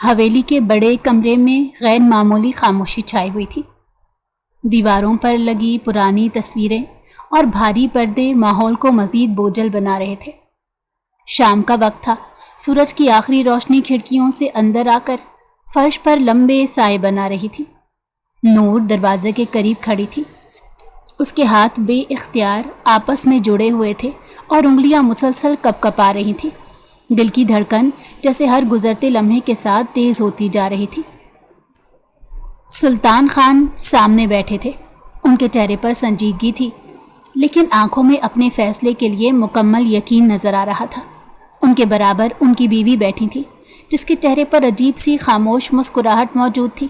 حویلی کے بڑے کمرے میں غیر معمولی خاموشی چھائی ہوئی تھی۔ دیواروں پر لگی پرانی تصویریں اور بھاری پردے ماحول کو مزید بوجھل بنا رہے تھے۔ شام کا وقت تھا، سورج کی آخری روشنی کھڑکیوں سے اندر آ کر فرش پر لمبے سائے بنا رہی تھی۔ نور دروازے کے قریب کھڑی تھی، اس کے ہاتھ بے اختیار آپس میں جڑے ہوئے تھے اور انگلیاں مسلسل کپکپا رہی تھیں۔ دل کی دھڑکن جیسے ہر گزرتے لمحے کے ساتھ تیز ہوتی جا رہی تھی۔ سلطان خان سامنے بیٹھے تھے، ان کے چہرے پر سنجیدگی تھی، لیکن آنکھوں میں اپنے فیصلے کے لیے مکمل یقین نظر آ رہا تھا۔ ان کے برابر ان کی بیوی بیٹھی تھی، جس کے چہرے پر عجیب سی خاموش مسکراہٹ موجود تھی۔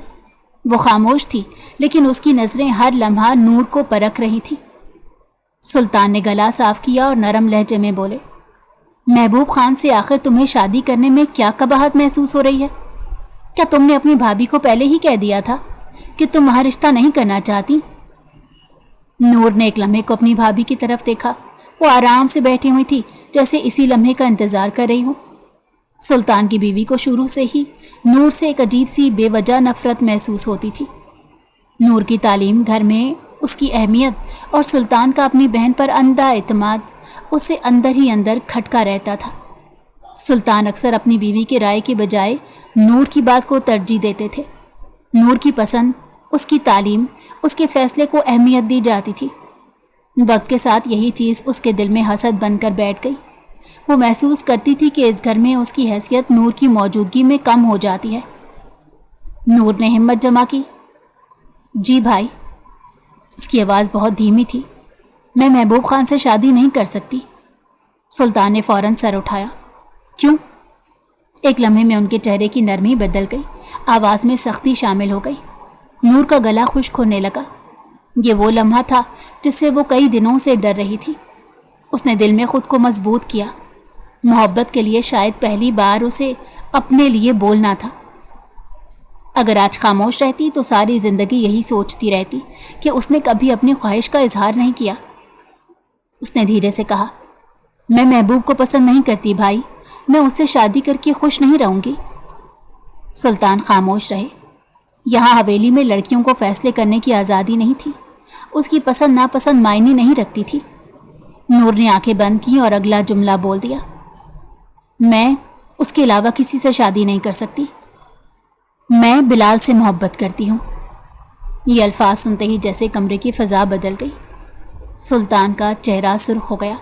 وہ خاموش تھی، لیکن اس کی نظریں ہر لمحہ نور کو پرکھ رہی تھی۔ سلطان نے گلا صاف کیا اور نرم لہجے میں بولے، محبوب خان سے آخر تمہیں شادی کرنے میں کیا قباحت محسوس ہو رہی ہے؟ کیا تم نے اپنی بھابھی کو پہلے ہی کہہ دیا تھا کہ تم وہاں رشتہ نہیں کرنا چاہتی؟ نور نے ایک لمحے کو اپنی بھابھی کی طرف دیکھا۔ وہ آرام سے بیٹھی ہوئی تھی، جیسے اسی لمحے کا انتظار کر رہی ہوں۔ سلطان کی بیوی کو شروع سے ہی نور سے ایک عجیب سی بے وجہ نفرت محسوس ہوتی تھی۔ نور کی تعلیم، گھر میں اس کی اہمیت اور سلطان کا اپنی بہن پر اندھا اعتماد اسے اندر ہی اندر کھٹکا رہتا تھا۔ سلطان اکثر اپنی بیوی کی رائے کے بجائے نور کی بات کو ترجیح دیتے تھے۔ نور کی پسند، اس کی تعلیم، اس کے فیصلے کو اہمیت دی جاتی تھی۔ وقت کے ساتھ یہی چیز اس کے دل میں حسد بن کر بیٹھ گئی۔ وہ محسوس کرتی تھی کہ اس گھر میں اس کی حیثیت نور کی موجودگی میں کم ہو جاتی ہے۔ نور نے ہمت جمع کی، جی بھائی۔ اس کی آواز بہت دھیمی تھی۔ میں محبوب خان سے شادی نہیں کر سکتی۔ سلطان نے فوراً سر اٹھایا۔ کیوں؟ ایک لمحے میں ان کے چہرے کی نرمی بدل گئی، آواز میں سختی شامل ہو گئی۔ نور کا گلا خشک ہونے لگا۔ یہ وہ لمحہ تھا جس سے وہ کئی دنوں سے ڈر رہی تھی۔ اس نے دل میں خود کو مضبوط کیا۔ محبت کے لیے شاید پہلی بار اسے اپنے لیے بولنا تھا۔ اگر آج خاموش رہتی تو ساری زندگی یہی سوچتی رہتی کہ اس نے کبھی اپنی خواہش کا اظہار نہیں کیا۔ اس نے دھیرے سے کہا، میں محبوب کو پسند نہیں کرتی بھائی، میں اس سے شادی کر کے خوش نہیں رہوں گی۔ سلطان خاموش رہے۔ یہاں حویلی میں لڑکیوں کو فیصلے کرنے کی آزادی نہیں تھی، اس کی پسند ناپسند معنی نہیں رکھتی تھی۔ نور نے آنکھیں بند کی اور اگلا جملہ بول دیا، میں اس کے علاوہ کسی سے شادی نہیں کر سکتی۔ میں بلال سے محبت کرتی ہوں۔ یہ الفاظ سنتے ہی جیسے کمرے کی فضا بدل گئی۔ سلطان کا چہرہ سرخ ہو گیا۔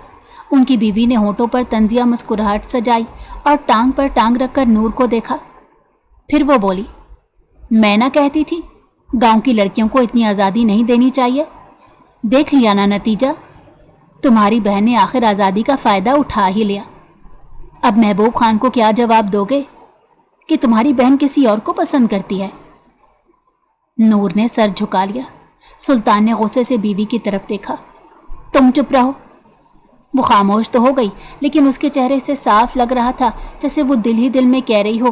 ان کی بیوی نے ہونٹوں پر طنزیہ مسکراہٹ سجائی اور ٹانگ پر ٹانگ رکھ کر نور کو دیکھا۔ پھر وہ بولی، میں نہ کہتی تھی گاؤں کی لڑکیوں کو اتنی آزادی نہیں دینی چاہیے؟ دیکھ لیا نا نتیجہ، تمہاری بہن نے آخر آزادی کا فائدہ اٹھا ہی لیا۔ اب محبوب خان کو کیا جواب دو گے کہ تمہاری بہن کسی اور کو پسند کرتی ہے؟ نور نے سر جھکا لیا۔ سلطان نے غصے سے بیوی کی طرف دیکھا، تم چپ رہو۔ وہ خاموش تو ہو گئی، لیکن اس کے چہرے سے صاف لگ رہا تھا جیسے وہ دل ہی دل میں کہہ رہی ہو،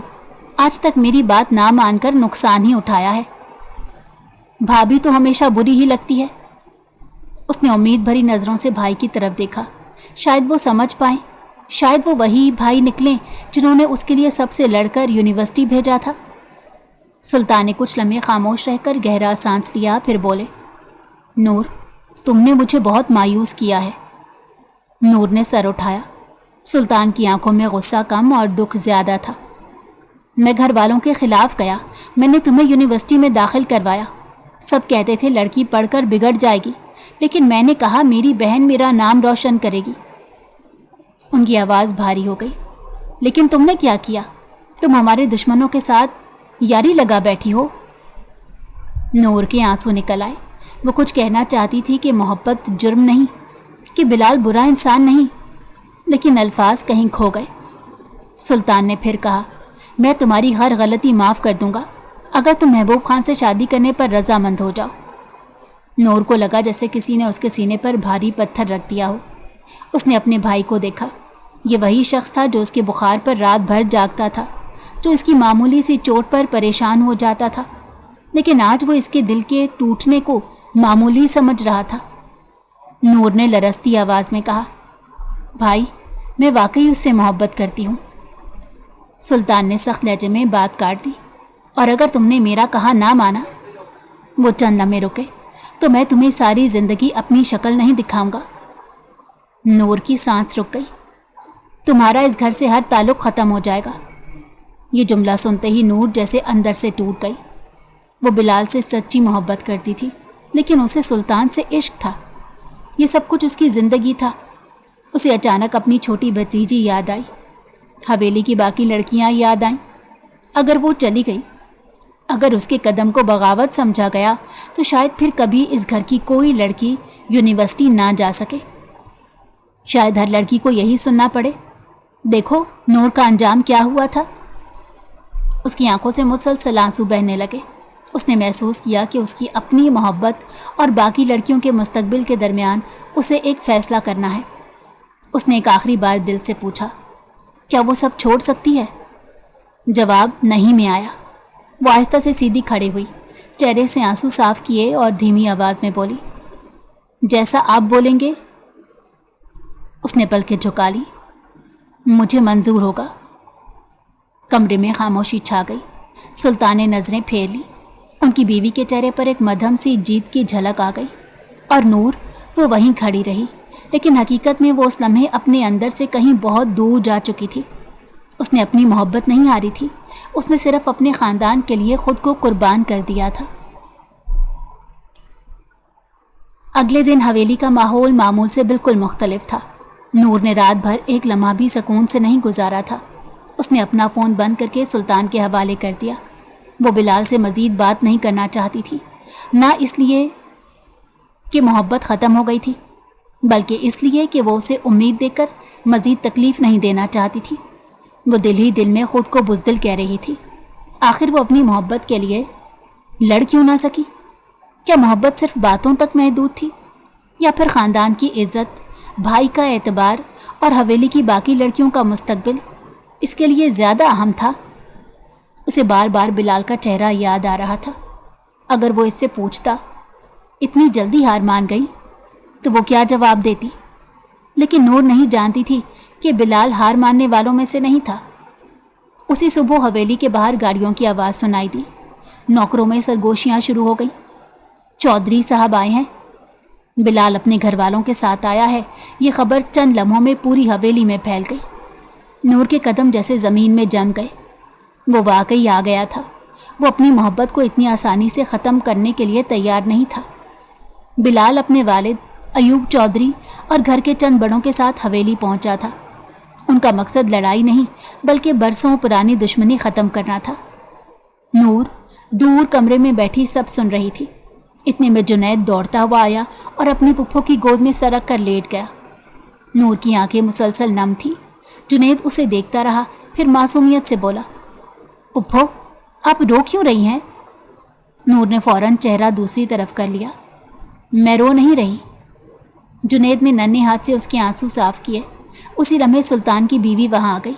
آج تک میری بات نہ مان کر نقصان ہی اٹھایا ہے۔ بھابھی تو ہمیشہ بری ہی لگتی ہے۔ اس نے امید بھری نظروں سے بھائی کی طرف دیکھا، شاید وہ سمجھ پائیں، شاید وہ وہی بھائی نکلیں جنہوں نے اس کے لیے سب سے لڑ کر یونیورسٹی بھیجا تھا۔ سلطان نے کچھ لمحے خاموش رہ کر گہرا سانس لیا، پھر بولے، نور، تم نے مجھے بہت مایوس کیا ہے۔ نور نے سر اٹھایا۔ سلطان کی آنکھوں میں غصہ کم اور دکھ زیادہ تھا۔ میں گھر والوں کے خلاف گیا، میں نے تمہیں یونیورسٹی میں داخل کروایا۔ سب کہتے تھے لڑکی پڑھ کر بگڑ جائے گی، لیکن میں نے کہا میری بہن میرا نام روشن کرے گی۔ ان کی آواز بھاری ہو گئی۔ لیکن تم نے کیا کیا؟ تم ہمارے دشمنوں کے ساتھ یاری لگا بیٹھی ہو۔ نور کے آنسو نکل آئے۔ وہ کچھ کہنا چاہتی تھی کہ محبت جرم نہیں، کہ بلال برا انسان نہیں، لیکن الفاظ کہیں کھو گئے۔ سلطان نے پھر کہا، میں تمہاری ہر غلطی معاف کر دوں گا اگر تم محبوب خان سے شادی کرنے پر رضامند ہو جاؤ۔ نور کو لگا جیسے کسی نے اس کے سینے پر بھاری پتھر رکھ دیا ہو۔ اس نے اپنے بھائی کو دیکھا۔ یہ وہی شخص تھا جو اس کے بخار پر رات بھر جاگتا تھا، جو اس کی معمولی سی چوٹ پر پریشان ہو جاتا تھا، لیکن آج وہ اس کے دل کے ٹوٹنے کو معمولی سمجھ رہا تھا۔ نور نے لرزتی آواز میں کہا، بھائی، میں واقعی اس سے محبت کرتی ہوں۔ سلطان نے سخت لہجے میں بات کاٹ دی، اور اگر تم نے میرا کہا نہ مانا، وہ چند لمحے رکے، تو میں تمہیں ساری زندگی اپنی شکل نہیں دکھاؤں گا۔ نور کی سانس رک گئی۔ تمہارا اس گھر سے ہر تعلق ختم ہو جائے گا۔ یہ جملہ سنتے ہی نور جیسے اندر سے ٹوٹ گئی۔ وہ بلال سے سچی محبت کرتی تھی، لیکن اسے سلطان سے عشق تھا۔ یہ سب کچھ اس کی زندگی تھا۔ اسے اچانک اپنی چھوٹی بھتیجی یاد آئی، حویلی کی باقی لڑکیاں یاد آئیں۔ اگر وہ چلی گئی، اگر اس کے قدم کو بغاوت سمجھا گیا، تو شاید پھر کبھی اس گھر کی کوئی لڑکی یونیورسٹی نہ جا سکے۔ شاید ہر لڑکی کو یہی سننا پڑے۔ دیکھو نور کا انجام کیا ہوا تھا۔ اس کی آنکھوں سے مسلسل آنسو بہنے لگے۔ اس نے محسوس کیا کہ اس کی اپنی محبت اور باقی لڑکیوں کے مستقبل کے درمیان اسے ایک فیصلہ کرنا ہے۔ اس نے ایک آخری بار دل سے پوچھا، کیا وہ سب چھوڑ سکتی ہے؟ جواب نہیں میں آیا۔ وہ آہستہ سے سیدھی کھڑی ہوئی، چہرے سے آنسو صاف کیے اور دھیمی آواز میں بولی، جیسا آپ بولیں گے۔ اس نے پلکیں جھکا لی۔ مجھے منظور ہوگا۔ کمرے میں خاموشی چھا گئی۔ سلطان نے نظریں پھیر لی۔ ان کی بیوی کے چہرے پر ایک مدھم سی جیت کی جھلک آ گئی، اور نور وہ وہیں کھڑی رہی، لیکن حقیقت میں وہ اس لمحے اپنے اندر سے کہیں بہت دور جا چکی تھی۔ اس نے اپنی محبت نہیں ہاری تھی، اس نے صرف اپنے خاندان کے لیے خود کو قربان کر دیا تھا۔ اگلے دن حویلی کا ماحول معمول سے بالکل مختلف تھا۔ نور نے رات بھر ایک لمحہ بھی سکون سے نہیں گزارا تھا۔ اس نے اپنا فون بند کر کے سلطان کے حوالے کر دیا۔ وہ بلال سے مزید بات نہیں کرنا چاہتی تھی، نہ اس لیے کہ محبت ختم ہو گئی تھی، بلکہ اس لیے کہ وہ اسے امید دے کر مزید تکلیف نہیں دینا چاہتی تھی۔ وہ دل ہی دل میں خود کو بزدل کہہ رہی تھی۔ آخر وہ اپنی محبت کے لیے لڑ کیوں نہ سکی؟ کیا محبت صرف باتوں تک محدود تھی، یا پھر خاندان کی عزت، بھائی کا اعتبار اور حویلی کی باقی لڑکیوں کا مستقبل اس کے لیے زیادہ اہم تھا؟ اسے بار بار بلال کا چہرہ یاد آ رہا تھا۔ اگر وہ اس سے پوچھتا، اتنی جلدی ہار مان گئی، تو وہ کیا جواب دیتی؟ لیکن نور نہیں جانتی تھی کہ بلال ہار ماننے والوں میں سے نہیں تھا۔ اسی صبح حویلی کے باہر گاڑیوں کی آواز سنائی دی۔ نوکروں میں سرگوشیاں شروع ہو گئیں۔ چودھری صاحب آئے ہیں، بلال اپنے گھر والوں کے ساتھ آیا ہے، یہ خبر چند لمحوں میں پوری حویلی میں پھیل گئی۔ نور کے قدم جیسے زمین میں جم گئے۔ وہ واقعی آ گیا تھا۔ وہ اپنی محبت کو اتنی آسانی سے ختم کرنے کے لیے تیار نہیں تھا۔ بلال اپنے والد ایوب چودھری اور گھر کے چند بڑوں کے ساتھ حویلی پہنچا تھا۔ ان کا مقصد لڑائی نہیں، بلکہ برسوں پرانی دشمنی ختم کرنا تھا۔ نور دور کمرے میں بیٹھی سب سن رہی تھی۔ اتنے میں جنید دوڑتا ہوا آیا اور اپنی پھپھو کی گود میں سرک کر لیٹ گیا۔ نور کی آنکھیں مسلسل نم تھی۔ جنید اسے دیکھتا رہا، پھر معصومیت سے بولا، پھپھو آپ رو کیوں رہی ہیں؟ نور نے فوراً چہرہ دوسری طرف کر لیا۔ میں رو نہیں رہی۔ جنید نے ننھے ہاتھ سے اس کے آنسو صاف کیے۔ اسی لمحے سلطان کی بیوی وہاں آ گئی۔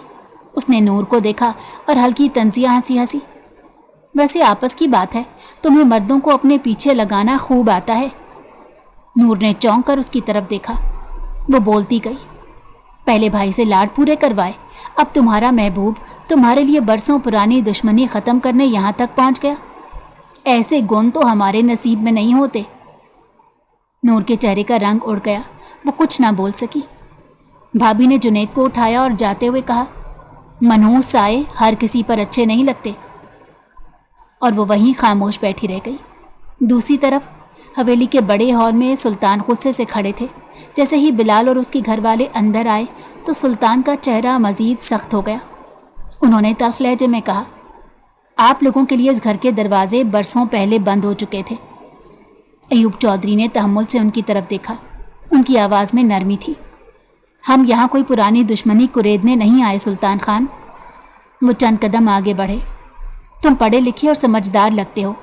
اس نے نور کو دیکھا اور ہلکی طنزیہ ہنسی ہنسی۔ ویسے آپس کی بات ہے، تمہیں مردوں کو اپنے پیچھے لگانا خوب آتا ہے۔ نور نے چونک کر اس کی طرف دیکھا۔ وہ بولتی گئی، پہلے بھائی سے لاڈ پورے کروائے، اب تمہارا محبوب تمہارے لیے برسوں پرانی دشمنی ختم کرنے یہاں تک پہنچ گیا۔ ایسے گن تو ہمارے نصیب میں نہیں ہوتے۔ نور کے چہرے کا رنگ اڑ گیا۔ وہ کچھ نہ بول سکی۔ بھابھی نے جنید کو اٹھایا اور جاتے ہوئے کہا، منحوس سائے ہر کسی پر اچھے نہیں لگتے، اور وہ وہیں خاموش بیٹھی رہ گئی۔ دوسری طرف حویلی کے بڑے ہال میں سلطان غصے سے کھڑے تھے۔ جیسے ہی بلال اور اس کے گھر والے اندر آئے تو سلطان کا چہرہ مزید سخت ہو گیا۔ انہوں نے تلخ لہجے میں کہا، آپ لوگوں کے لیے اس گھر کے دروازے برسوں پہلے بند ہو چکے تھے۔ ایوب چودھری نے تحمل سے ان کی طرف دیکھا۔ ان کی آواز میں نرمی تھی۔ ہم یہاں کوئی پرانی دشمنی کریدنے نہیں آئے سلطان خان۔ وہ چند قدم آگے بڑھے۔ تم پڑھے لکھے اور سمجھدار لگتے ہو۔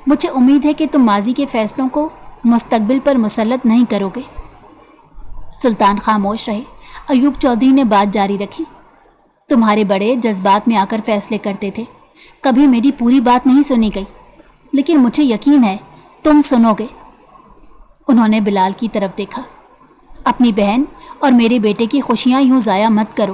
مجھے امید ہے کہ تم ماضی کے فیصلوں کو مستقبل پر مسلط نہیں کرو گے۔ سلطان خاموش رہے۔ ایوب چودھری نے بات جاری رکھی، تمہارے بڑے جذبات میں آ کر فیصلے کرتے تھے، کبھی میری پوری بات نہیں سنی گئی، لیکن مجھے یقین ہے تم سنو گے۔ انہوں نے بلال کی طرف دیکھا، اپنی بہن اور میرے بیٹے کی خوشیاں یوں ضائع مت کرو۔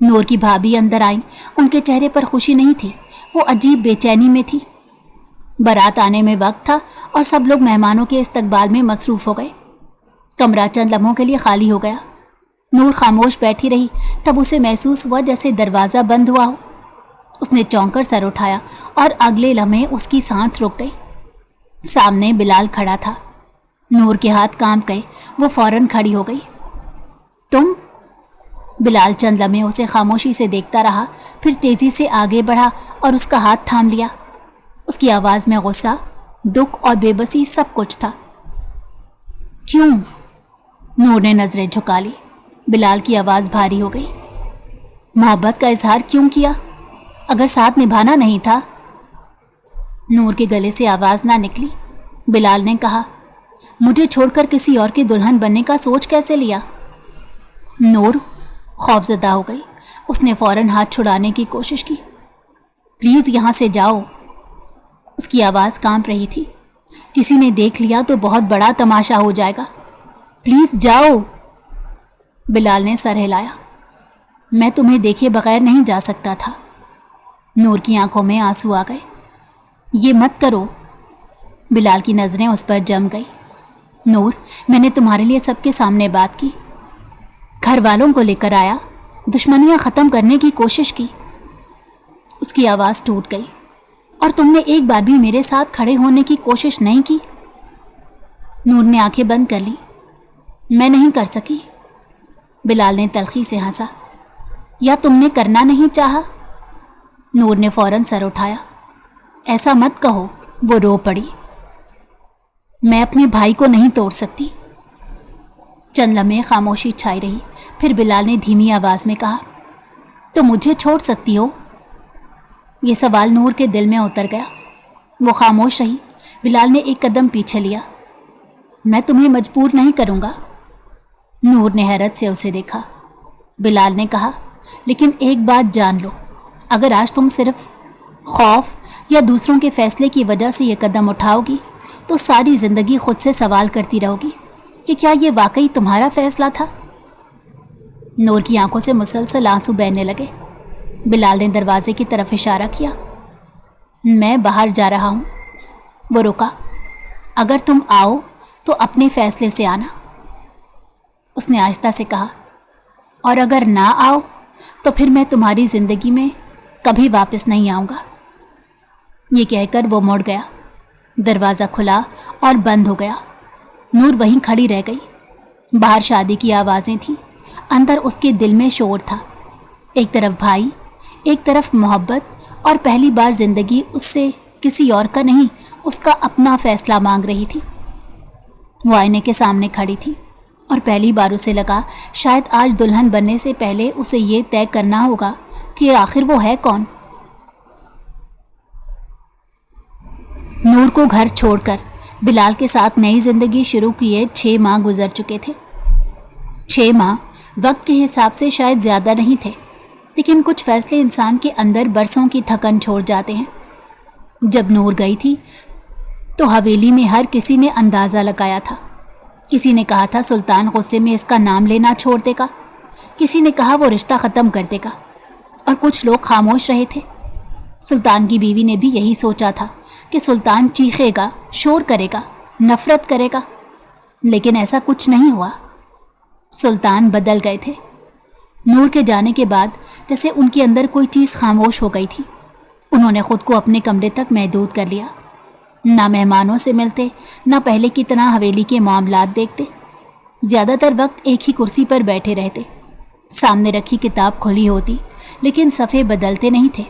نور کی بھابھی اندر آئیں۔ ان کے چہرے پر خوشی نہیں تھی، وہ عجیب بے چینی میں تھی۔ بارات آنے میں وقت تھا اور سب لوگ مہمانوں کے استقبال میں مصروف ہو گئے۔ کمرہ چند لمحوں کے لیے خالی ہو گیا۔ نور خاموش بیٹھی رہی، تب اسے محسوس ہوا جیسے دروازہ بند ہوا ہو۔ اس نے چونک کر سر اٹھایا اور اگلے لمحے اس کی سانس رک گئی۔ سامنے بلال کھڑا تھا۔ نور کے ہاتھ کانپ گئے، وہ فوراً کھڑی ہو گئی۔ تم؟ بلال چند لمحے اسے خاموشی سے دیکھتا رہا، پھر تیزی سے آگے بڑھا اور اس کا ہاتھ تھام لیا۔ اس کی آواز میں غصہ، دکھ اور بے بسی سب کچھ تھا۔ کیوں؟ نور نے نظریں جھکا لی۔ بلال کی آواز بھاری ہو گئی۔ محبت کا اظہار کیوں کیا؟ اگر ساتھ نبھانا نہیں تھا؟ نور کے گلے سے آواز نہ نکلی۔ بلال نے کہا، مجھے چھوڑ کر کسی اور کی دلہن بننے کا سوچ کیسے لیا؟ نور خوفزدہ ہو گئی۔ اس نے فوراً ہاتھ چھڑانے کی کوشش کی۔ پلیز یہاں سے جاؤ۔ اس کی آواز کانپ رہی تھی۔ کسی نے دیکھ لیا تو بہت بڑا تماشا ہو جائے گا۔ پلیز جاؤ۔ بلال نے سر ہلایا۔ میں تمہیں دیکھے بغیر نہیں جا سکتا تھا۔ نور کی آنکھوں میں آنسو آ گئے۔ یہ مت کرو۔ بلال کی نظریں اس پر جم گئی۔ نور، میں نے تمہارے لیے سب کے سامنے بات کی، گھر والوں کو لے کر آیا، دشمنیاں ختم کرنے کی کوشش کی۔ اس کی آواز ٹوٹ گئی۔ اور تم نے ایک بار بھی میرے ساتھ کھڑے ہونے کی کوشش نہیں کی؟ نور نے آنکھیں بند کر لی۔ میں نہیں کر سکی۔ بلال نے تلخی سے ہنسا۔ یا تم نے کرنا نہیں چاہا؟ نور نے فوراً سر اٹھایا۔ ایسا مت کہو۔ وہ رو پڑی۔ میں اپنے بھائی کو نہیں توڑ سکتی۔ چند لمحے خاموشی چھائی رہی، پھر بلال نے دھیمی آواز میں کہا، تو مجھے چھوڑ سکتی ہو؟ یہ سوال نور کے دل میں اتر گیا۔ وہ خاموش رہی۔ بلال نے ایک قدم پیچھے لیا۔ میں تمہیں مجبور نہیں کروں گا۔ نور نے حیرت سے اسے دیکھا۔ بلال نے کہا، لیکن ایک بات جان لو، اگر آج تم صرف خوف یا دوسروں کے فیصلے کی وجہ سے یہ قدم اٹھاؤ گی تو ساری زندگی خود سے سوال کرتی رہو گی کہ کیا یہ واقعی تمہارا فیصلہ تھا؟ نور کی آنکھوں سے مسلسل آنسو بہنے لگے۔ بلال نے دروازے کی طرف اشارہ کیا۔ میں باہر جا رہا ہوں۔ وہ رکا۔ اگر تم آؤ تو اپنے فیصلے سے آنا۔ اس نے آہستہ سے کہا، اور اگر نہ آؤ تو پھر میں تمہاری زندگی میں کبھی واپس نہیں آؤں گا۔ یہ کہہ کر وہ مڑ گیا۔ دروازہ کھلا اور بند ہو گیا۔ نور وہیں کھڑی رہ گئی۔ باہر شادی کی آوازیں تھیں، اندر اس کے دل میں شور تھا۔ ایک طرف بھائی، ایک طرف محبت، اور پہلی بار زندگی اس سے کسی اور کا نہیں، اس کا اپنا فیصلہ مانگ رہی تھی۔ وہ آئینے کے سامنے کھڑی تھی اور پہلی بار اسے لگا شاید آج دلہن بننے سے پہلے اسے یہ طے کرنا ہوگا کہ آخر وہ ہے کون۔ نور کو گھر چھوڑ کر بلال کے ساتھ نئی زندگی شروع کیے 6 ماہ گزر چکے تھے۔ 6 ماہ وقت کے حساب سے شاید زیادہ نہیں تھے، لیکن کچھ فیصلے انسان کے اندر برسوں کی تھکن چھوڑ جاتے ہیں۔ جب نور گئی تھی تو حویلی میں ہر کسی نے اندازہ لگایا تھا۔ کسی نے کہا تھا سلطان غصے میں اس کا نام لینا چھوڑ دے گا، کسی نے کہا وہ رشتہ ختم کر دے گا، اور کچھ لوگ خاموش رہے تھے۔ سلطان کی بیوی نے بھی یہی سوچا تھا کہ سلطان چیخے گا، شور کرے گا، نفرت کرے گا، لیکن ایسا کچھ نہیں ہوا۔ سلطان بدل گئے تھے۔ نور کے جانے کے بعد جیسے ان کے اندر کوئی چیز خاموش ہو گئی تھی۔ انہوں نے خود کو اپنے کمرے تک محدود کر لیا، نہ مہمانوں سے ملتے، نہ پہلے کی طرح حویلی کے معاملات دیکھتے۔ زیادہ تر وقت ایک ہی کرسی پر بیٹھے رہتے، سامنے رکھی کتاب کھلی ہوتی لیکن صفحے بدلتے نہیں تھے۔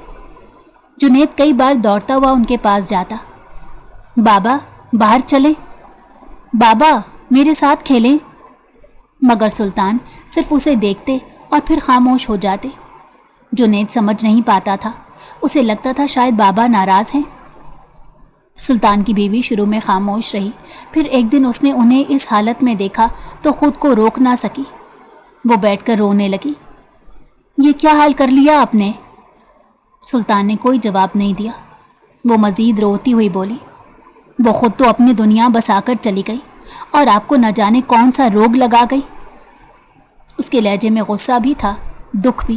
جنید کئی بار دوڑتا ہوا ان کے پاس جاتا، بابا باہر چلیں، بابا میرے ساتھ کھیلیں، مگر سلطان صرف اسے دیکھتے اور پھر خاموش ہو جاتے۔ جنید سمجھ نہیں پاتا تھا، اسے لگتا تھا شاید بابا ناراض ہیں۔ سلطان کی بیوی شروع میں خاموش رہی، پھر ایک دن اس نے انہیں اس حالت میں دیکھا تو خود کو روک نہ سکی۔ وہ بیٹھ کر رونے لگی۔ یہ کیا حال کر لیا آپ نے؟ سلطان نے کوئی جواب نہیں دیا۔ وہ مزید روتی ہوئی بولی، وہ خود تو اپنی دنیا بسا کر چلی گئی اور آپ کو نہ جانے کون سا روگ لگا گئی۔ اس کے لہجے میں غصہ بھی تھا، دکھ بھی۔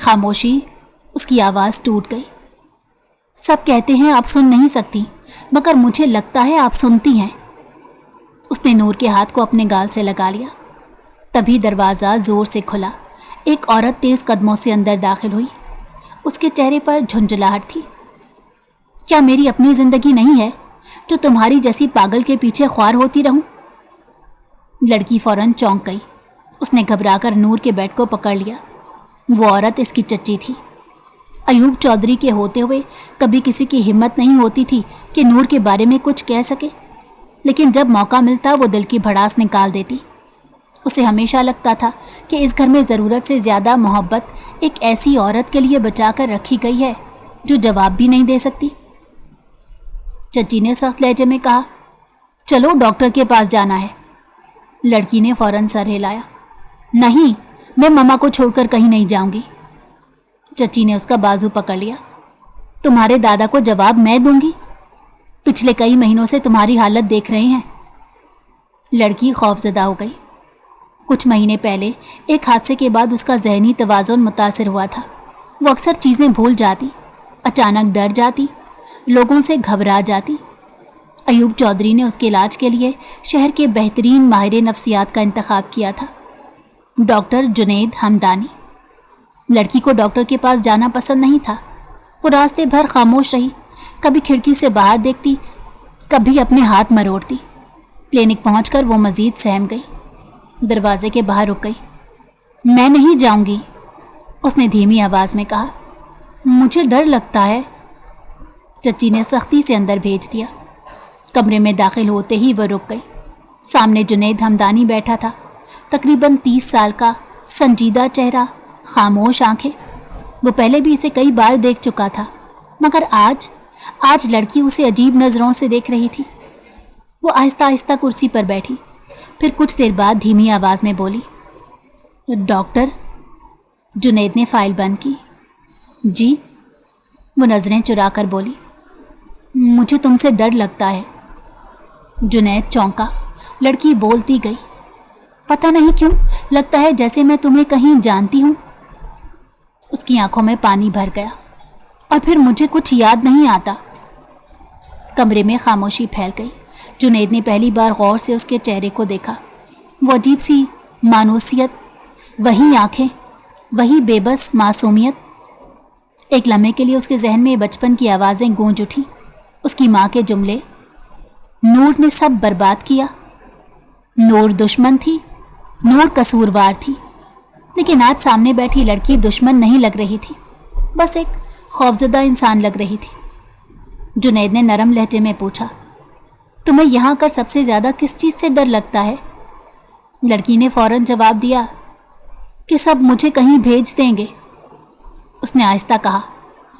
خاموشی، اس کی آواز ٹوٹ گئی۔ سب کہتے ہیں آپ سن نہیں سکتی، مگر مجھے لگتا ہے آپ سنتی ہیں۔ اس نے نور کے ہاتھ کو اپنے گال سے لگا لیا۔ تبھی دروازہ زور سے کھلا۔ ایک عورت تیز قدموں سے اندر داخل ہوئی۔ اس کے چہرے پر جھنجھلاہٹ تھی۔ کیا میری اپنی زندگی نہیں ہے جو تمہاری جیسی پاگل کے پیچھے خوار ہوتی رہوں؟ لڑکی فوراً چونک گئی۔ اس نے گھبرا کر نور کے بیٹ کو پکڑ لیا۔ وہ عورت اس کی چچی تھی۔ ایوب چودھری کے ہوتے ہوئے کبھی کسی کی ہمت نہیں ہوتی تھی کہ نور کے بارے میں کچھ کہہ سکے، لیکن جب موقع ملتا وہ دل کی بھڑاس نکال دیتی۔ اسے ہمیشہ لگتا تھا کہ اس گھر میں ضرورت سے زیادہ محبت ایک ایسی عورت کے لیے بچا کر رکھی گئی ہے جو جواب بھی نہیں دے سکتی۔ چچی نے سخت لہجے میں کہا، چلو ڈاکٹر کے پاس جانا ہے۔ لڑکی نے فوراً سر ہلایا۔ نہیں، میں ماما کو چھوڑ کر کہیں نہیں جاؤں گی۔ چچی نے اس کا بازو پکڑ لیا۔ تمہارے دادا کو جواب میں دوں گی؟ پچھلے کئی مہینوں سے تمہاری حالت دیکھ رہے ہیں۔ لڑکی خوفزدہ ہو گئی۔ کچھ مہینے پہلے ایک حادثے کے بعد اس کا ذہنی توازن متاثر ہوا تھا۔ وہ اکثر چیزیں بھول جاتی، اچانک ڈر جاتی، لوگوں سے گھبرا جاتی۔ ایوب چودھری نے اس کے علاج کے لیے شہر کے بہترین ماہر نفسیات کا انتخاب کیا تھا، ڈاکٹر جنید ہمدانی۔ لڑکی کو ڈاکٹر کے پاس جانا پسند نہیں تھا۔ وہ راستے بھر خاموش رہی، کبھی کھڑکی سے باہر دیکھتی، کبھی اپنے ہاتھ مروڑتی۔ کلینک پہنچ کر وہ مزید سہم گئی، دروازے کے باہر رک گئی۔ میں نہیں جاؤں گی، اس نے دھیمی آواز میں کہا، مجھے ڈر لگتا ہے۔ چچی نے سختی سے اندر بھیج دیا۔ کمرے میں داخل ہوتے ہی وہ رک گئی۔ سامنے جنید ہمدانی بیٹھا تھا، تقریباً 30 سال کا، سنجیدہ چہرہ، خاموش آنکھیں۔ وہ پہلے بھی اسے کئی بار دیکھ چکا تھا، مگر آج لڑکی اسے عجیب نظروں سے دیکھ رہی تھی۔ وہ آہستہ آہستہ کرسی پر بیٹھی، پھر کچھ دیر بعد دھیمی آواز میں بولی، ڈاکٹر؟ جنید نے فائل بند کی۔ جی؟ وہ نظریں چرا کر بولی، مجھے تم سے ڈر لگتا ہے۔ جنید چونکا۔ لڑکی بولتی گئی، پتہ نہیں کیوں لگتا ہے جیسے میں تمہیں کہیں جانتی ہوں۔ اس کی آنکھوں میں پانی بھر گیا، اور پھر مجھے کچھ یاد نہیں آتا۔ کمرے میں خاموشی پھیل گئی۔ جنید نے پہلی بار غور سے اس کے چہرے کو دیکھا۔ وہ عجیب سی مانوسیت، وہی آنکھیں، وہی بے بس معصومیت۔ ایک لمحے کے لیے اس کے ذہن میں بچپن کی آوازیں گونج اٹھیں، اس کی ماں کے جملے، نور نے سب برباد کیا، نور دشمن تھی، نور قصوروار تھی۔ لیکن آج سامنے بیٹھی لڑکی دشمن نہیں لگ رہی تھی، بس ایک خوفزدہ انسان لگ رہی تھی۔ جنید نے نرم لہجے میں پوچھا، تمہیں یہاں کر سب سے زیادہ کس چیز سے ڈر لگتا ہے؟ لڑکی نے فوراً جواب دیا کہ سب مجھے کہیں بھیج دیں گے۔ اس نے آہستہ کہا،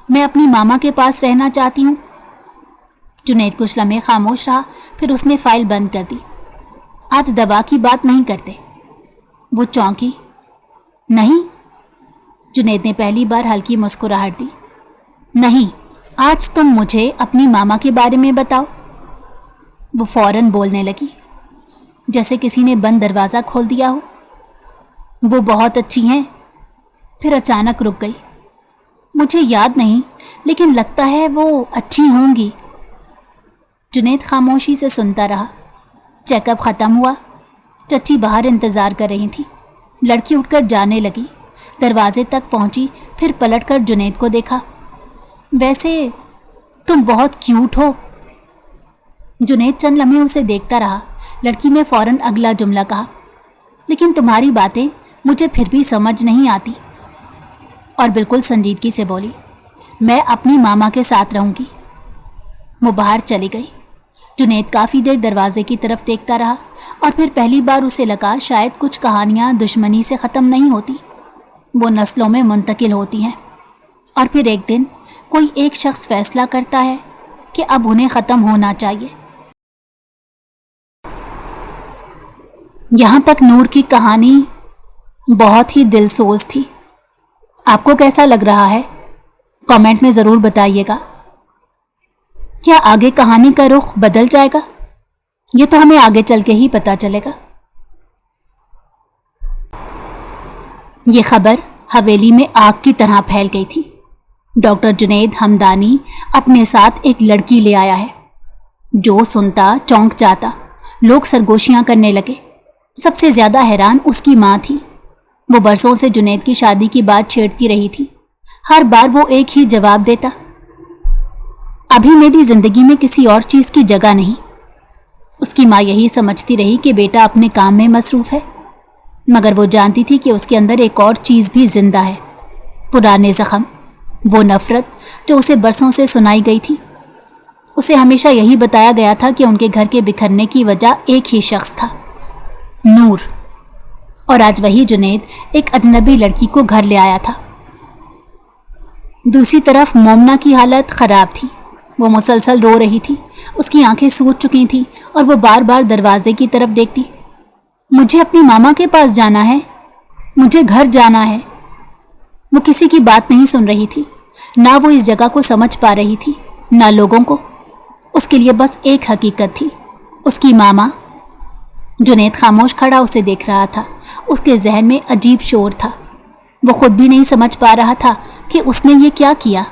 میں اپنی ماما کے پاس رہنا چاہتی ہوں۔ جنید کچھ لمحے خاموش رہا، پھر اس نے فائل بند کر دی۔ آج دوا کی بات نہیں کرتے۔ وہ چونکی۔ نہیں؟ جنید نے پہلی بار ہلکی مسکراہٹ دی۔ نہیں، آج تم مجھے اپنی ماما کے بارے میں بتاؤ۔ وہ فوراً بولنے لگی، جیسے کسی نے بند دروازہ کھول دیا ہو۔ وہ بہت اچھی ہیں۔ پھر اچانک رک گئی۔ مجھے یاد نہیں، لیکن لگتا ہے وہ اچھی ہوں گی۔ جنید خاموشی سے سنتا رہا۔ چیک اپ ختم ہوا۔ چچی باہر انتظار کر رہی تھی۔ لڑکی اٹھ کر جانے لگی، دروازے تک پہنچی، پھر پلٹ کر جنید کو دیکھا۔ ویسے تم بہت کیوٹ ہو۔ جنید چند لمحے اسے دیکھتا رہا۔ لڑکی نے فوراً اگلا جملہ کہا، لیکن تمہاری باتیں مجھے پھر بھی سمجھ نہیں آتی، اور بالکل سنجیدگی سے بولی، میں اپنی ماما کے ساتھ رہوں گی۔ وہ باہر چلی گئی۔ جنید کافی دیر دروازے کی طرف دیکھتا رہا، اور پھر پہلی بار اسے لگا شاید کچھ کہانیاں دشمنی سے ختم نہیں ہوتی، وہ نسلوں میں منتقل ہوتی ہیں، اور پھر ایک دن کوئی ایک شخص فیصلہ کرتا ہے کہ اب انہیں ختم ہونا چاہیے۔ یہاں تک نور کی کہانی بہت ہی دلسوز تھی۔ آپ کو کیسا لگ رہا ہے؟ کامنٹ میں ضرور بتائیے گا۔ کیا آگے کہانی کا رخ بدل جائے گا؟ یہ تو ہمیں آگے چل کے ہی پتہ چلے گا۔ یہ خبر حویلی میں آگ کی طرح پھیل گئی تھی۔ ڈاکٹر جنید ہمدانی اپنے ساتھ ایک لڑکی لے آیا ہے۔ جو سنتا چونک جاتا، لوگ سرگوشیاں کرنے لگے۔ سب سے زیادہ حیران اس کی ماں تھی۔ وہ برسوں سے جنید کی شادی کی بات چھیڑتی رہی تھی۔ ہر بار وہ ایک ہی جواب دیتا، ابھی میری زندگی میں کسی اور چیز کی جگہ نہیں۔ اس کی ماں یہی سمجھتی رہی کہ بیٹا اپنے کام میں مصروف ہے، مگر وہ جانتی تھی کہ اس کے اندر ایک اور چیز بھی زندہ ہے، پرانے زخم، وہ نفرت جو اسے برسوں سے سنائی گئی تھی۔ اسے ہمیشہ یہی بتایا گیا تھا کہ ان کے گھر کے بکھرنے کی وجہ ایک ہی شخص تھا، نور، اور آج وہی جنید ایک اجنبی لڑکی کو گھر لے آیا تھا۔ دوسری طرف مومنہ کی حالت خراب تھی۔ وہ مسلسل رو رہی تھی، اس کی آنکھیں سوج چکی تھیں اور وہ بار بار دروازے کی طرف دیکھتی۔ مجھے اپنی ماما کے پاس جانا ہے، مجھے گھر جانا ہے۔ وہ کسی کی بات نہیں سن رہی تھی، نہ وہ اس جگہ کو سمجھ پا رہی تھی، نہ لوگوں کو۔ اس کے لیے بس ایک حقیقت تھی، اس کی ماما۔ جنید خاموش کھڑا اسے دیکھ رہا تھا۔ اس کے ذہن میں عجیب شور تھا۔ وہ خود بھی نہیں سمجھ پا رہا تھا کہ اس نے یہ کیا کیا۔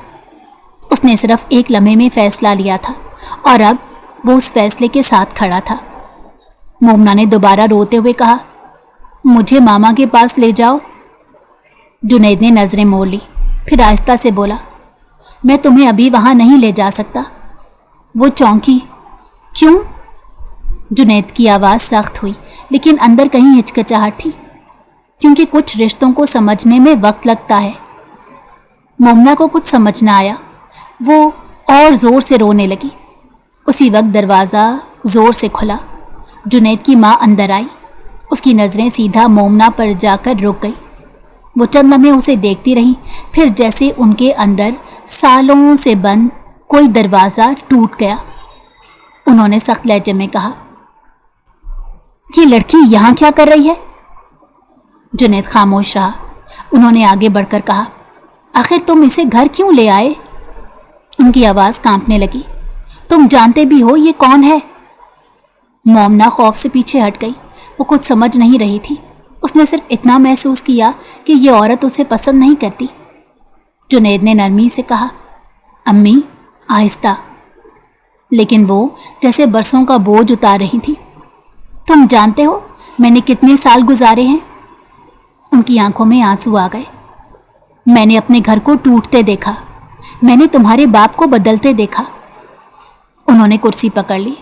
اس نے صرف ایک لمحے میں فیصلہ لیا تھا اور اب وہ اس فیصلے کے ساتھ کھڑا تھا۔ مومنہ نے دوبارہ روتے ہوئے کہا، مجھے ماما کے پاس لے جاؤ۔ جنید نے نظریں موڑ لی، پھر آہستہ سے بولا، میں تمہیں ابھی وہاں نہیں لے جا سکتا۔ وہ چونکی۔ کیوں؟ جنید کی آواز سخت ہوئی، لیکن اندر کہیں ہچکچاہٹ تھی۔ کیونکہ کچھ رشتوں کو سمجھنے میں وقت لگتا ہے۔ مومنہ کو کچھ سمجھ نہ آیا۔ وہ اور زور سے رونے لگی۔ اسی وقت دروازہ زور سے کھلا۔ جنید کی ماں اندر آئی۔ اس کی نظریں سیدھا مومنہ پر جا کر رک گئی۔ وہ چند لمحے اسے دیکھتی رہی، پھر جیسے ان کے اندر سالوں سے بند کوئی دروازہ ٹوٹ گیا۔ انہوں نے سخت لہجے میں کہا، یہ لڑکی یہاں کیا کر رہی ہے؟ جنید خاموش رہا۔ انہوں نے آگے بڑھ کر کہا، آخر تم اسے گھر کیوں لے آئے؟ ان کی آواز کانپنے لگی، تم جانتے بھی ہو یہ کون ہے؟ مومنہ خوف سے پیچھے ہٹ گئی۔ وہ کچھ سمجھ نہیں رہی تھی۔ اس نے صرف اتنا محسوس کیا کہ یہ عورت اسے پسند نہیں کرتی۔ جنید نے نرمی سے کہا، امی، آہستہ، لیکن وہ جیسے برسوں کا بوجھ اتار رہی تھی۔ تم جانتے ہو میں نے کتنے سال گزارے ہیں؟ ان کی آنکھوں میں آنسو آ گئے۔ میں نے اپنے گھر کو ٹوٹتے دیکھا، میں نے تمہارے باپ کو بدلتے دیکھا۔ انہوں نے کرسی پکڑ لی۔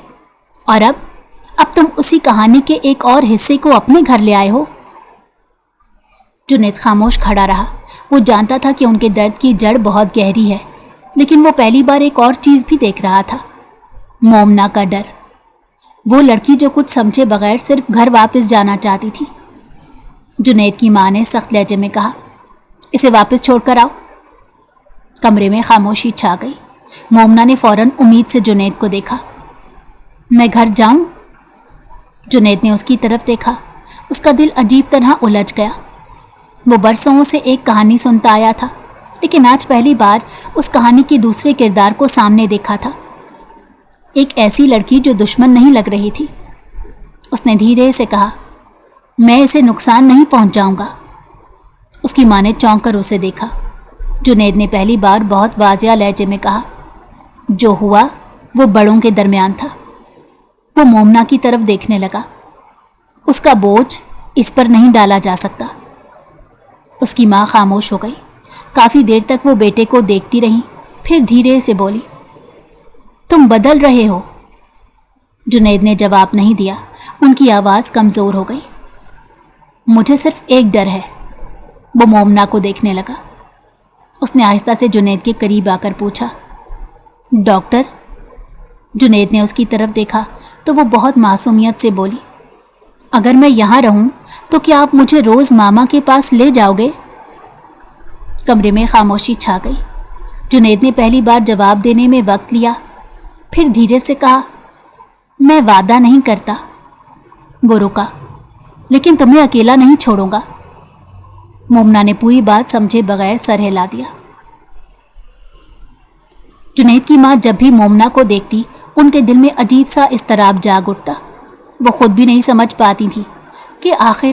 اور اب تم اسی کہانی کے ایک اور حصے کو اپنے گھر لے آئے ہو؟ جنید خاموش کھڑا رہا۔ وہ جانتا تھا کہ ان کے درد کی جڑ بہت گہری ہے، لیکن وہ پہلی بار ایک اور چیز بھی دیکھ رہا تھا، مومنہ کا ڈر۔ وہ لڑکی جو کچھ سمجھے بغیر صرف گھر واپس جانا چاہتی تھی۔ جنید کی ماں نے سخت لہجے میں کہا، اسے واپس چھوڑ کر آؤ۔ کمرے میں خاموشی چھا گئی۔ مومنہ نے فوراً امید سے جنید کو دیکھا۔ میں گھر جاؤں؟ جنید نے اس کی طرف دیکھا۔ اس کا دل عجیب طرح الجھ گیا۔ وہ برسوں سے ایک کہانی سنتا آیا تھا، لیکن آج پہلی بار اس کہانی کے دوسرے کردار کو سامنے دیکھا تھا، ایک ایسی لڑکی جو دشمن نہیں لگ رہی تھی۔ اس نے دھیرے سے کہا، میں اسے نقصان نہیں پہنچاؤں گا۔ اس کی ماں نے چونک کر اسے دیکھا۔ جنید نے پہلی بار بہت واضح لہجے میں کہا، جو ہوا وہ بڑوں کے درمیان تھا۔ وہ مومنہ کی طرف دیکھنے لگا۔ اس کا بوجھ اس پر نہیں ڈالا جا سکتا۔ اس کی ماں خاموش ہو گئی۔ کافی دیر تک وہ بیٹے کو دیکھتی رہی، پھر دھیرے سے بولی، تم بدل رہے ہو۔ جنید نے جواب نہیں دیا۔ ان کی آواز کمزور ہو گئی۔ مجھے صرف ایک ڈر ہے۔ وہ مومنہ کو دیکھنے لگا۔ اس نے آہستہ سے جنید کے قریب آ کر پوچھا، ڈاکٹر؟ جنید نے اس کی طرف دیکھا تو وہ بہت معصومیت سے بولی، اگر میں یہاں رہوں تو کیا آپ مجھے روز ماما کے پاس لے جاؤ گے؟ کمرے میں خاموشی چھا گئی۔ جنید نے پہلی بار جواب دینے میں وقت لیا، پھر دھیرے سے کہا، میں وعدہ نہیں کرتا۔ وہ رکا، لیکن تمہیں اکیلا نہیں چھوڑوں گا۔ مومنہ نے پوری بات سمجھے بغیر سر ہلا دیا۔ جنید کی ماں جب بھی مومنہ کو دیکھتی، ان کے دل میں عجیب سا اضطراب جاگ اٹھتا۔ وہ خود بھی نہیں سمجھ پاتی تھی کہ آخر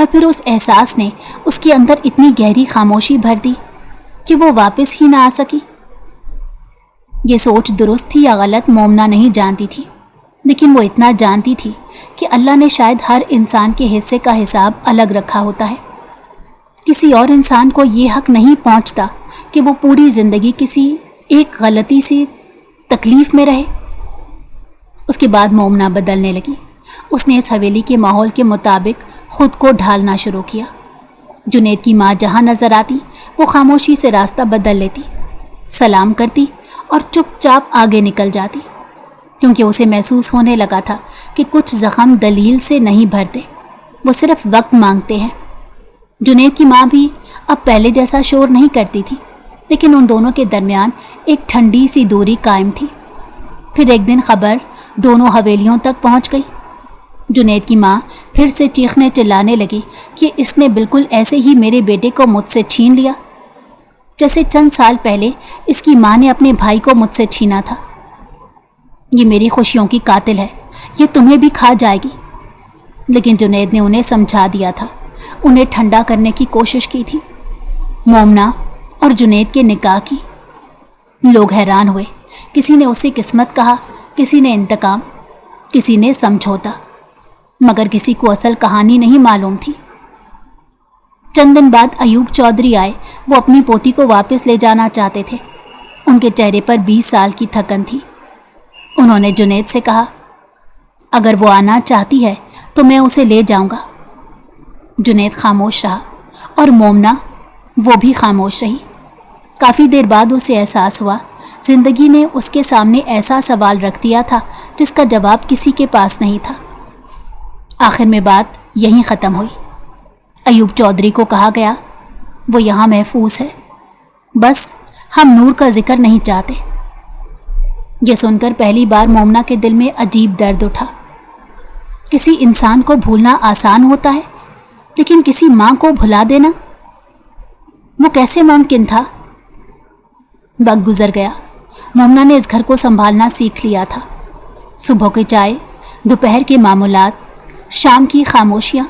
اور پھر اس احساس نے اس کے اندر اتنی گہری خاموشی بھر دی کہ وہ واپس ہی نہ آ سکی۔ یہ سوچ درست تھی یا غلط مومنہ نہیں جانتی تھی، لیکن وہ اتنا جانتی تھی کہ اللہ نے شاید ہر انسان کے حصے کا حساب الگ رکھا ہوتا ہے۔ کسی اور انسان کو یہ حق نہیں پہنچتا کہ وہ پوری زندگی کسی ایک غلطی سے تکلیف میں رہے۔ اس کے بعد مومنہ بدلنے لگی۔ اس نے اس حویلی کے ماحول کے مطابق خود کو ڈھالنا شروع کیا۔ جنید کی ماں جہاں نظر آتی وہ خاموشی سے راستہ بدل لیتی، سلام کرتی اور چپ چاپ آگے نکل جاتی، کیونکہ اسے محسوس ہونے لگا تھا کہ کچھ زخم دلیل سے نہیں بھرتے، وہ صرف وقت مانگتے ہیں۔ جنید کی ماں بھی اب پہلے جیسا شور نہیں کرتی تھی، لیکن ان دونوں کے درمیان ایک ٹھنڈی سی دوری قائم تھی۔ پھر ایک دن خبر دونوں حویلیوں تک پہنچ گئی۔ جنید کی ماں پھر سے چیخنے چلانے لگی کہ اس نے بالکل ایسے ہی میرے بیٹے کو مجھ سے چھین لیا، جیسے چند سال پہلے اس کی ماں نے اپنے بھائی کو مجھ سے چھینا تھا۔ یہ میری خوشیوں کی قاتل ہے، یہ تمہیں بھی کھا جائے گی۔ لیکن جنید نے انہیں سمجھا دیا تھا، انہیں ٹھنڈا کرنے کی کوشش کی تھی۔ مومنہ اور جنید کے نکاح کی۔ لوگ حیران ہوئے، کسی نے اسے قسمت کہا، کسی نے انتقام، کسی نے سمجھوتا، مگر کسی کو اصل کہانی نہیں معلوم تھی۔ چند دن بعد ایوب چودھری آئے۔ وہ اپنی پوتی کو واپس لے جانا چاہتے تھے۔ ان کے چہرے پر 20 سال کی تھکن تھی۔ انہوں نے جنید سے کہا، اگر وہ آنا چاہتی ہے تو میں اسے لے جاؤں گا۔ جنید خاموش رہا اور مومنہ وہ بھی خاموش رہی۔ کافی دیر بعد اسے احساس ہوا زندگی نے اس کے سامنے ایسا سوال رکھ دیا تھا جس کا جواب کسی کے پاس نہیں تھا۔ آخر میں بات یہیں ختم ہوئی۔ ایوب چودھری کو کہا گیا، وہ یہاں محفوظ ہے، بس ہم نور کا ذکر نہیں چاہتے۔ یہ سن کر پہلی بار مومنہ کے دل میں عجیب درد اٹھا۔ کسی انسان کو بھولنا آسان ہوتا ہے، لیکن کسی ماں کو بھلا دینا، وہ کیسے ممکن تھا؟ وقت گزر گیا۔ مومنہ نے اس گھر کو سنبھالنا سیکھ لیا تھا۔ صبح کی چائے، دوپہر کے معمولات، شام کی خاموشیاں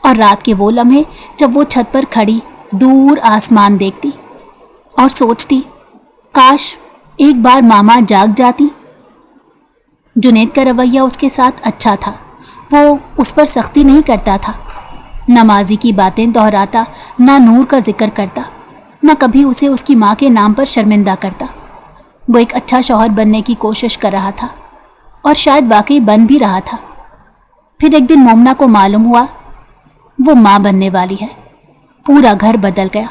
اور رات کے وہ لمحے جب وہ چھت پر کھڑی دور آسمان دیکھتی اور سوچتی، کاش ایک بار ماما جاگ جاتی۔ جنید کا رویہ اس کے ساتھ اچھا تھا، وہ اس پر سختی نہیں کرتا تھا، نہ ماضی کی باتیں دہراتا، نہ نور کا ذکر کرتا، نہ کبھی اسے اس کی ماں کے نام پر شرمندہ کرتا۔ وہ ایک اچھا شوہر بننے کی کوشش کر رہا تھا اور شاید واقعی بن بھی رہا تھا۔ پھر ایک دن مومنہ کو معلوم ہوا وہ ماں بننے والی ہے۔ پورا گھر بدل گیا۔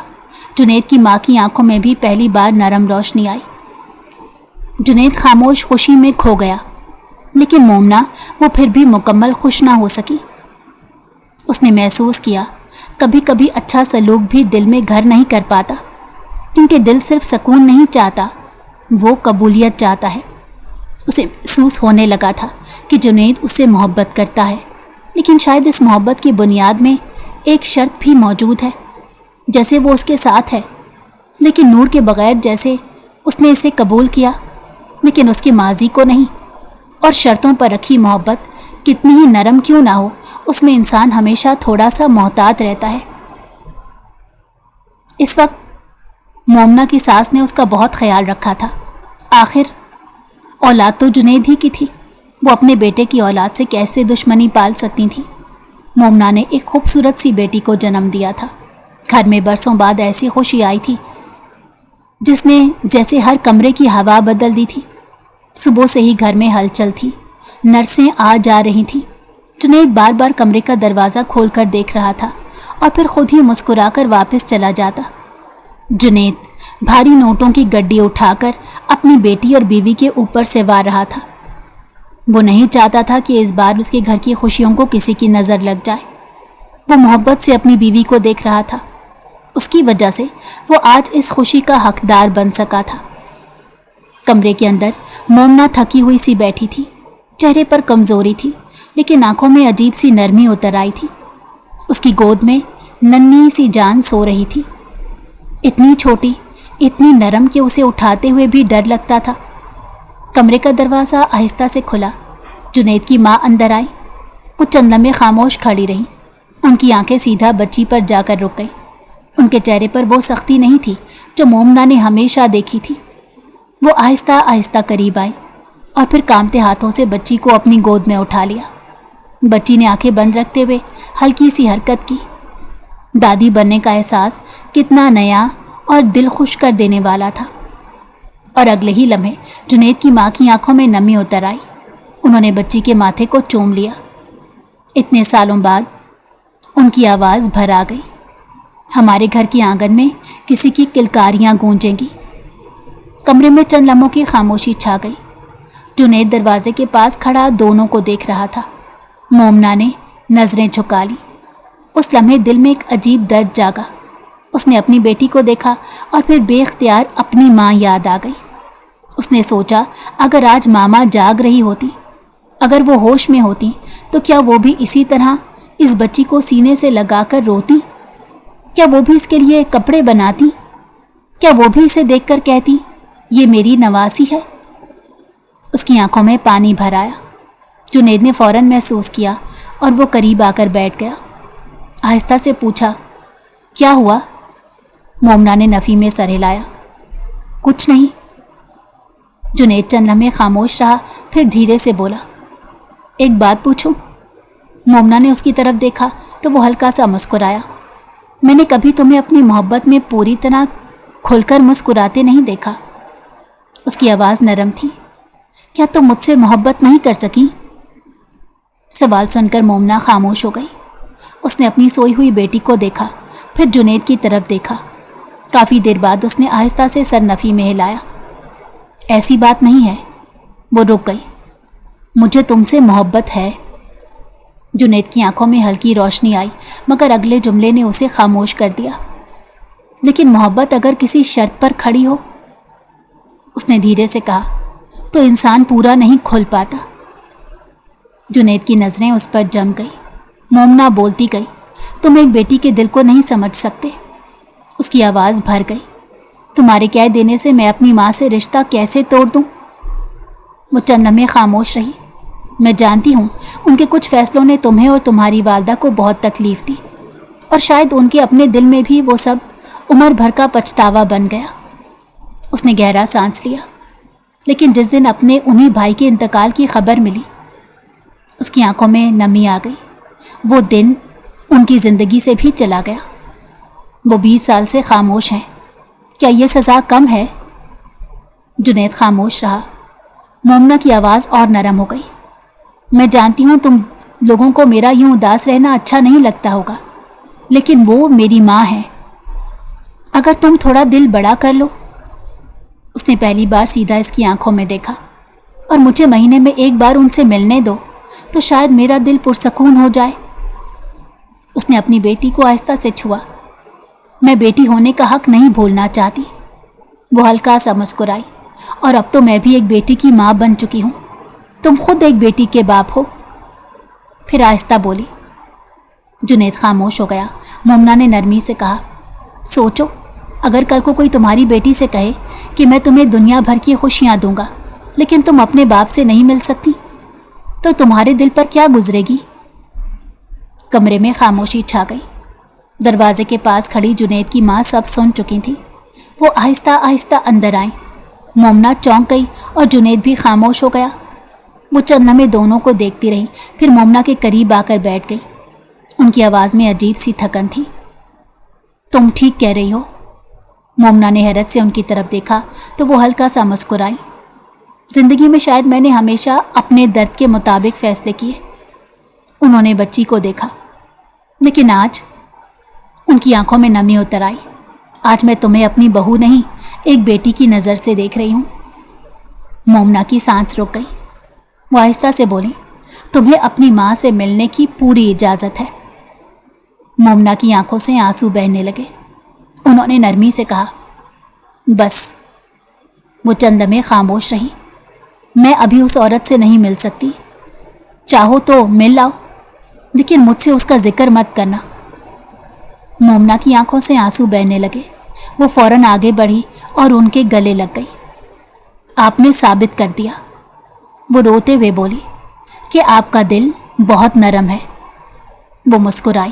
جنید کی ماں کی آنکھوں میں بھی پہلی بار نرم روشنی آئی۔ جنید خاموش خوشی میں کھو گیا، لیکن مومنہ وہ پھر بھی مکمل خوش نہ ہو سکی۔ اس نے محسوس کیا کبھی کبھی اچھا سلوک بھی دل میں گھر نہیں کر پاتا، کیونکہ دل صرف سکون نہیں چاہتا، وہ قبولیت چاہتا ہے۔ اسے محسوس ہونے لگا تھا کہ جنید اس سے محبت کرتا ہے، لیکن شاید اس محبت کی بنیاد میں ایک شرط بھی موجود ہے، جیسے وہ اس کے ساتھ ہے لیکن نور کے بغیر، جیسے اس نے اسے قبول کیا لیکن اس کے ماضی کو نہیں۔ اور شرطوں پر رکھی محبت کتنی ہی نرم کیوں نہ ہو، اس میں انسان ہمیشہ تھوڑا سا محتاط رہتا ہے۔ اس وقت مومنہ کی ساس نے اس کا بہت خیال رکھا تھا۔ آخر اولاد تو جنید ہی کی تھی، وہ اپنے بیٹے کی اولاد سے کیسے دشمنی پال سکتی تھی؟ مومنہ نے ایک خوبصورت سی بیٹی کو جنم دیا تھا۔ گھر میں برسوں بعد ایسی خوشی آئی تھی جس نے جیسے ہر کمرے کی ہوا بدل دی تھی۔ صبح سے ہی گھر میں ہلچل تھی، نرسیں آ جا رہی تھیں۔ جنید بار بار کمرے کا دروازہ کھول کر دیکھ رہا تھا اور پھر خود ہی مسکرا کر واپس چلا جاتا۔ جنید بھاری نوٹوں کی گڈی اٹھا کر اپنی بیٹی اور بیوی کے اوپر سوار رہا تھا۔ وہ نہیں چاہتا تھا کہ اس بار اس کے گھر کی خوشیوں کو کسی کی نظر لگ جائے۔ وہ محبت سے اپنی بیوی کو دیکھ رہا تھا، اس کی وجہ سے وہ آج اس خوشی کا حقدار بن سکا تھا۔ کمرے کے اندر مومنہ تھکی ہوئی سی بیٹھی تھی، چہرے پر کمزوری تھی لیکن آنکھوں میں عجیب سی نرمی اتر آئی تھی۔ اس کی گود میں ننھی سی جان سو رہی تھی، اتنی چھوٹی، اتنی نرم کہ اسے اٹھاتے ہوئے بھی ڈر لگتا تھا۔ کمرے کا دروازہ آہستہ سے کھلا۔ جنید کی ماں اندر آئی۔ وہ چند لمحے خاموش کھڑی رہی ان کی آنکھیں سیدھا بچی پر جا کر رک گئیں۔ ان کے چہرے پر وہ سختی نہیں تھی جو مومنہ نے ہمیشہ دیکھی تھی۔ وہ آہستہ آہستہ قریب آئیں اور پھر کانپتے ہاتھوں سے بچی کو اپنی گود میں اٹھا لیا۔ بچی نے آنکھیں بند رکھتے ہوئے ہلکی سی حرکت کی۔ دادی بننے کا احساس کتنا نیا اور دل خوش کر دینے والا تھا۔ اور اگلے ہی لمحے جنید کی ماں کی آنکھوں میں نمی اتر آئی۔ انہوں نے بچی کے ماتھے کو چوم لیا۔ اتنے سالوں بعد ان کی آواز بھر آ گئی۔ ہمارے گھر کے آنگن میں کسی کی کلکاریاں گونجیں گی۔ کمرے میں چند لمحوں کی خاموشی چھا گئی۔ جنید دروازے کے پاس کھڑا دونوں کو دیکھ رہا تھا۔ مومنہ نے نظریں جھکا لی۔ اس لمحے دل میں ایک عجیب درد جاگا۔ اس نے اپنی بیٹی کو دیکھا اور پھر بے اختیار اپنی ماں یاد آ گئی۔ اس نے سوچا اگر آج ماما جاگ رہی ہوتی، اگر وہ ہوش میں ہوتی تو کیا وہ بھی اسی طرح اس بچی کو سینے سے لگا کر روتی؟ کیا وہ بھی اس کے لیے کپڑے بناتی؟ کیا وہ بھی اسے دیکھ کر کہتی یہ میری نواسی ہے؟ اس کی آنکھوں میں پانی بھر آیا۔ جنید نے فوراً محسوس کیا اور وہ قریب آ کر بیٹھ گیا۔ آہستہ سے پوچھا کیا ہوا؟ مومنہ نے نفی میں سر ہلایا۔ کچھ نہیں۔ جنید چند لمحے خاموش رہا، پھر دھیرے سے بولا ایک بات پوچھوں؟ مومنہ نے اس کی طرف دیکھا تو وہ ہلکا سا مسکرایا۔ میں نے کبھی تمہیں اپنی محبت میں پوری طرح کھل کر مسکراتے نہیں دیکھا۔ اس کی آواز نرم تھی۔ کیا تم مجھ سے محبت نہیں کر سکی؟ سوال سن کر مومنہ خاموش ہو گئی۔ اس نے اپنی سوئی ہوئی بیٹی کو دیکھا، پھر جنید کی طرف دیکھا۔ کافی دیر بعد اس نے آہستہ سے سر نفی میں ہلایا۔ ایسی بات نہیں ہے۔ وہ رک گئی۔ مجھے تم سے محبت ہے۔ جنید کی آنکھوں میں ہلکی روشنی آئی، مگر اگلے جملے نے اسے خاموش کر دیا۔ لیکن محبت اگر کسی شرط پر کھڑی ہو، اس نے دھیرے سے کہا، تو انسان پورا نہیں کھل پاتا۔ جنید کی نظریں اس پر جم گئی۔ مومنہ بولتی گئی، تم ایک بیٹی کے دل کو نہیں سمجھ سکتے۔ اس کی آواز بھر گئی۔ تمہارے کہہ دینے سے میں اپنی ماں سے رشتہ کیسے توڑ دوں؟ وہ چند لمحے خاموش رہی۔ میں جانتی ہوں ان کے کچھ فیصلوں نے تمہیں اور تمہاری والدہ کو بہت تکلیف دی، اور شاید ان کے اپنے دل میں بھی وہ سب عمر بھر کا پچھتاوا بن گیا۔ اس نے گہرا سانس لیا۔ لیکن جس دن اپنے انہی بھائی کے انتقال کی خبر ملی، اس کی آنکھوں میں نمی آ گئی۔ وہ دن ان کی زندگی سے بھی چلا گیا۔ وہ 20 سال سے خاموش ہیں۔ کیا یہ سزا کم ہے؟ جنید خاموش رہا۔ مومنہ کی آواز اور نرم ہو گئی۔ میں جانتی ہوں تم لوگوں کو میرا یوں اداس رہنا اچھا نہیں لگتا ہوگا، لیکن وہ میری ماں ہے۔ اگر تم تھوڑا دل بڑا کر لو۔ اس نے پہلی بار سیدھا اس کی آنکھوں میں دیکھا۔ اور مجھے مہینے میں ایک بار ان سے ملنے دو تو شاید میرا دل پرسکون ہو جائے۔ اس نے اپنی بیٹی کو آہستہ سے چھوا۔ میں بیٹی ہونے کا حق نہیں بھولنا چاہتی۔ وہ ہلکا سا مسکرائی۔ اور اب تو میں بھی ایک بیٹی کی ماں بن چکی ہوں۔ تم خود ایک بیٹی کے باپ ہو۔ پھر آہستہ بولی۔ جنید خاموش ہو گیا۔ مومنہ نے نرمی سے کہا، سوچو اگر کل کو کوئی تمہاری بیٹی سے کہے کہ میں تمہیں دنیا بھر کی خوشیاں دوں گا لیکن تم اپنے باپ سے نہیں مل سکتی، تو تمہارے دل پر کیا گزرے گی؟ کمرے میں خاموشی چھا گئی۔ دروازے کے پاس کھڑی جنید کی ماں سب سن چکی تھی۔ وہ آہستہ آہستہ اندر آئیں۔ مومنہ چونک گئی اور جنید بھی خاموش ہو گیا۔ وہ چند لمحے دونوں کو دیکھتی رہی، پھر مومنہ کے قریب آ کر بیٹھ گئی۔ ان کی آواز میں عجیب سی تھکن تھی۔ تم ٹھیک کہہ رہی ہو۔ مومنہ نے حیرت سے ان کی طرف دیکھا تو وہ ہلکا سا مسکرائی۔ زندگی میں شاید میں نے ہمیشہ اپنے درد کے مطابق فیصلے کیے۔ انہوں نے بچی کو دیکھا۔ لیکن آج ان کی آنکھوں میں نمی اتر آئی۔ آج میں تمہیں اپنی بہو نہیں، ایک بیٹی کی نظر سے دیکھ رہی ہوں۔ مومنہ کی سانس رک گئی۔ وہ آہستہ سے بولی، تمہیں اپنی ماں سے ملنے کی پوری اجازت ہے۔ مومنہ کی آنکھوں سے آنسو بہنے لگے۔ انہوں نے نرمی سے کہا، بس۔ وہ چند لمحے خاموش رہی۔ میں ابھی اس عورت سے نہیں مل سکتی۔ چاہو تو مل آؤ، لیکن مجھ سے اس کا ذکر مت کرنا۔ مومنہ کی آنکھوں سے آنسو بہنے لگے۔ وہ فوراً آگے بڑھی اور ان کے گلے لگ گئی۔ آپ نے ثابت کر دیا، وہ روتے ہوئے بولی، کہ آپ کا دل بہت نرم ہے۔ وہ مسکرائی۔